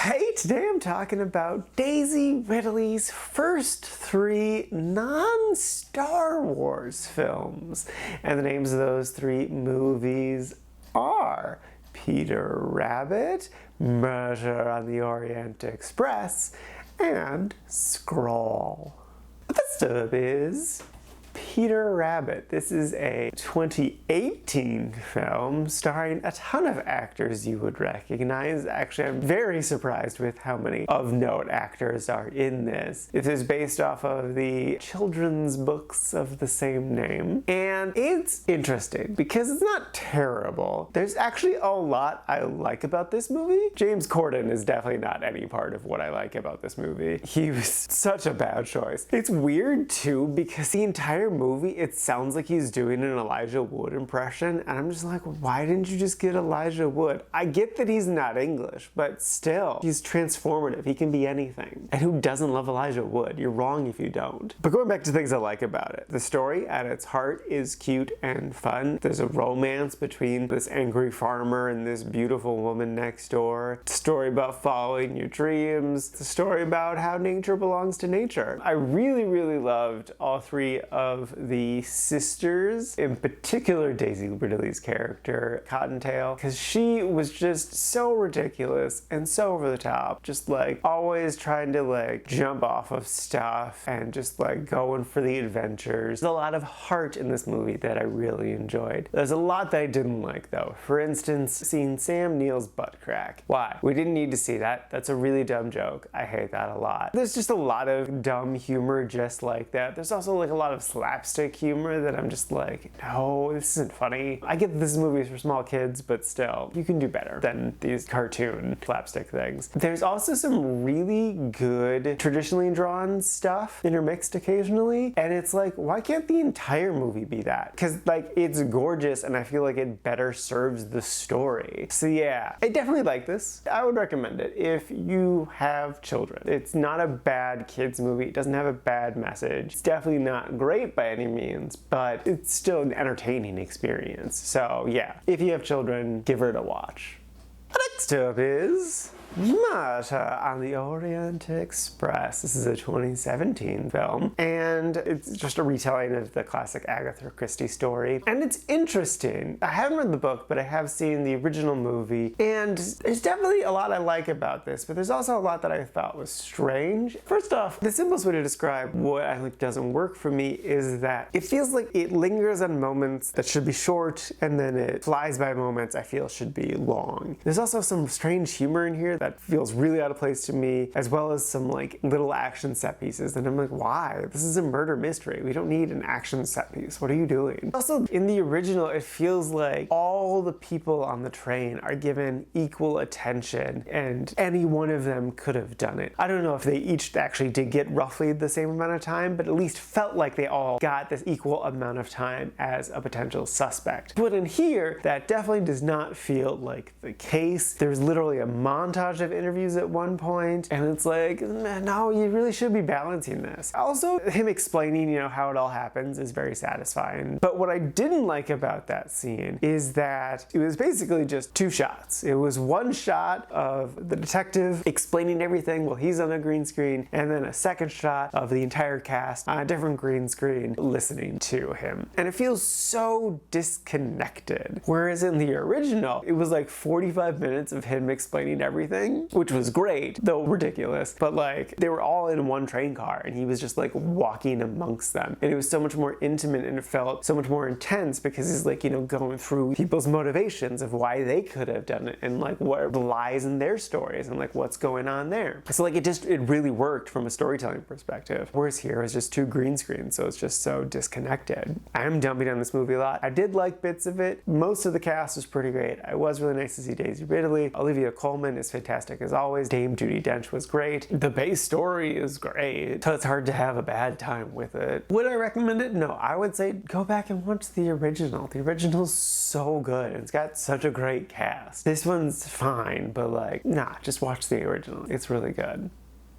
Hey, today I'm talking about Daisy Ridley's first 3 non-Star Wars films. And the names of those 3 movies are Peter Rabbit, Murder on the Orient Express, and Scrawl. The first up is Peter Rabbit. This is a 2018 film starring a ton of actors you would recognize. Actually, I'm very surprised with how many of-note actors are in this. This is based off of the children's books of the same name. And it's interesting because it's not terrible. There's actually a lot I like about this movie. James Corden is definitely not any part of what I like about this movie. He was such a bad choice. It's weird too because the entire movie, it sounds like he's doing an Elijah Wood impression, and I'm just like, why didn't you just get Elijah Wood? I get that he's not English, but still, he's transformative. He can be anything. And who doesn't love Elijah Wood? You're wrong if you don't. But going back to things I like about it, the story at its heart is cute and fun. There's a romance between this angry farmer and this beautiful woman next door. It's a story about following your dreams. It's a story about how nature belongs to nature. I really, really loved all 3 of the sisters, in particular Daisy Ridley's character, Cottontail, because she was just so ridiculous and so over the top, just like always trying to like jump off of stuff and just like going for the adventures. There's a lot of heart in this movie that I really enjoyed. There's a lot that I didn't like though. For instance, seeing Sam Neill's butt crack. Why? We didn't need to see that. That's a really dumb joke. I hate that a lot. There's just a lot of dumb humor just like that. There's also like a lot of slapstick humor that I'm just like, no, this isn't funny. I get that this movie is for small kids, but still, you can do better than these cartoon slapstick things. There's also some really good traditionally drawn stuff intermixed occasionally, and it's like, why can't the entire movie be that? Because like, it's gorgeous and I feel like it better serves the story. So yeah, I definitely like this. I would recommend it if you have children. It's not a bad kids movie. It doesn't have a bad message. It's definitely not great by any means, but it's still an entertaining experience. So yeah, if you have children, give it a watch. Next up is Murder on the Orient Express. This is a 2017 film, and it's just a retelling of the classic Agatha Christie story. And it's interesting. I haven't read the book, but I have seen the original movie, and there's definitely a lot I like about this, but there's also a lot that I thought was strange. First off, the simplest way to describe what I think doesn't work for me is that it feels like it lingers on moments that should be short, and then it flies by moments I feel should be long. There's also some strange humor in here that feels really out of place to me, as well as some like little action set pieces, and I'm like, why? This is a murder mystery. We don't need an action set piece. What are you doing? Also, in the original, it feels like all the people on the train are given equal attention, and any one of them could have done it. I don't know if they each actually did get roughly the same amount of time, but at least felt like they all got this equal amount of time as a potential suspect. But in here, that definitely does not feel like the case. There's literally a montage of interviews at one point, and it's like, no, you really should be balancing this. Also, him explaining, you know, how it all happens is very satisfying. But what I didn't like about that scene is that it was basically just 2 shots. It was one shot of the detective explaining everything while he's on a green screen, and then a second shot of the entire cast on a different green screen listening to him. And it feels so disconnected. Whereas in the original, it was like 45 minutes of him explaining everything, which was great, though ridiculous, but like they were all in one train car and he was just like walking amongst them, and it was so much more intimate and it felt so much more intense because he's like, you know, going through people's motivations of why they could have done it and like what lies in their stories and like what's going on there. So like it really worked from a storytelling perspective, whereas here it's just 2 green screens, so it's just so disconnected. I am dumping on this movie a lot. I did like bits of it. Most of the cast was pretty great. It was really nice to see Daisy Ridley. Olivia Colman is fantastic as always. Dame Judi Dench was great. The base story is great, so it's hard to have a bad time with it. Would I recommend it? No, I would say go back and watch the original. The original's so good, and it's got such a great cast. This one's fine, but like, nah, just watch the original. It's really good.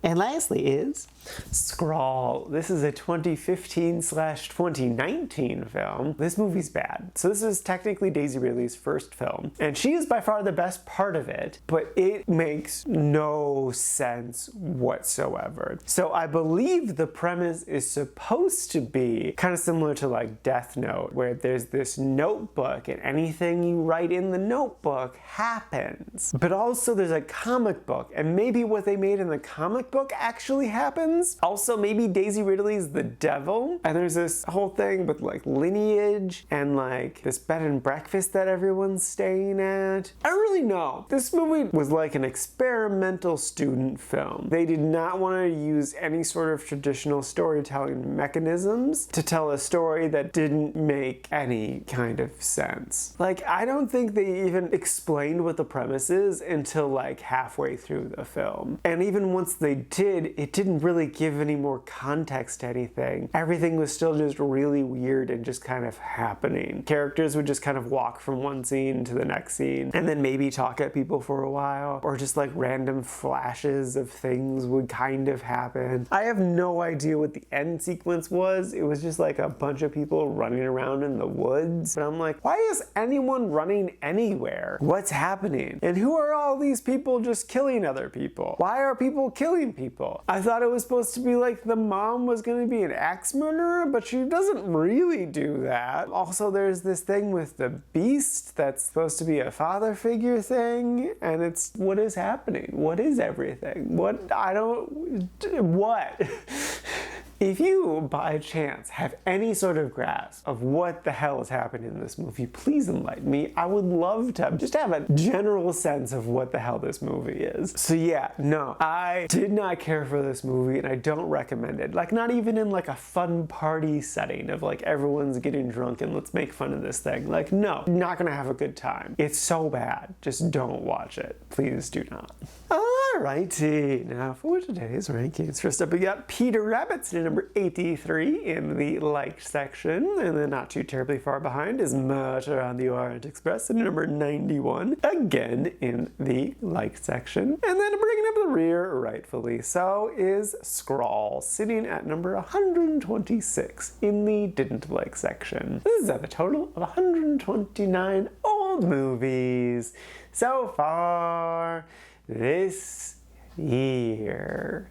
And lastly is Scrawl. This is a 2015/2019 film. This movie's bad. So this is technically Daisy Ridley's first film, and she is by far the best part of it, but it makes no sense whatsoever. So I believe the premise is supposed to be kind of similar to like Death Note, where there's this notebook and anything you write in the notebook happens. But also there's a comic book, and maybe what they made in the comic book actually happens. Also, maybe Daisy Ridley's the devil, and there's this whole thing with like lineage and like this bed and breakfast that everyone's staying at. I don't really know. This movie was like an experimental student film. They did not want to use any sort of traditional storytelling mechanisms to tell a story that didn't make any kind of sense. Like, I don't think they even explained what the premise is until like halfway through the film. And even once they did, it didn't really give any more context to anything. Everything was still just really weird and just kind of happening. Characters would just kind of walk from one scene to the next scene and then maybe talk at people for a while, or just like random flashes of things would kind of happen. I have no idea what the end sequence was. It was just like a bunch of people running around in the woods. But I'm like, why is anyone running anywhere? What's happening? And who are all these people just killing other people? Why are people killing people? I thought it was supposed to be like the mom was going to be an axe murderer, but she doesn't really do that. Also, there's this thing with the beast that's supposed to be a father figure thing, and it's, what is happening? What is everything? What? If you, by chance, have any sort of grasp of what the hell is happening in this movie, please enlighten me. I would love to just have a general sense of what the hell this movie is. So yeah, no, I did not care for this movie, and I don't recommend it. Like, not even in like a fun party setting of like everyone's getting drunk and let's make fun of this thing. Like, no, you're not gonna have a good time. It's so bad. Just don't watch it. Please do not. Alrighty, now for today's rankings. First up, we got Peter Rabbit's number 83 in the liked section, and then not too terribly far behind is Murder on the Orient Express at number 91, again in the liked section. And then bringing up the rear, rightfully so, is Scrawl, sitting at number 126 in the didn't like section. This is at a total of 129 old movies so far this year.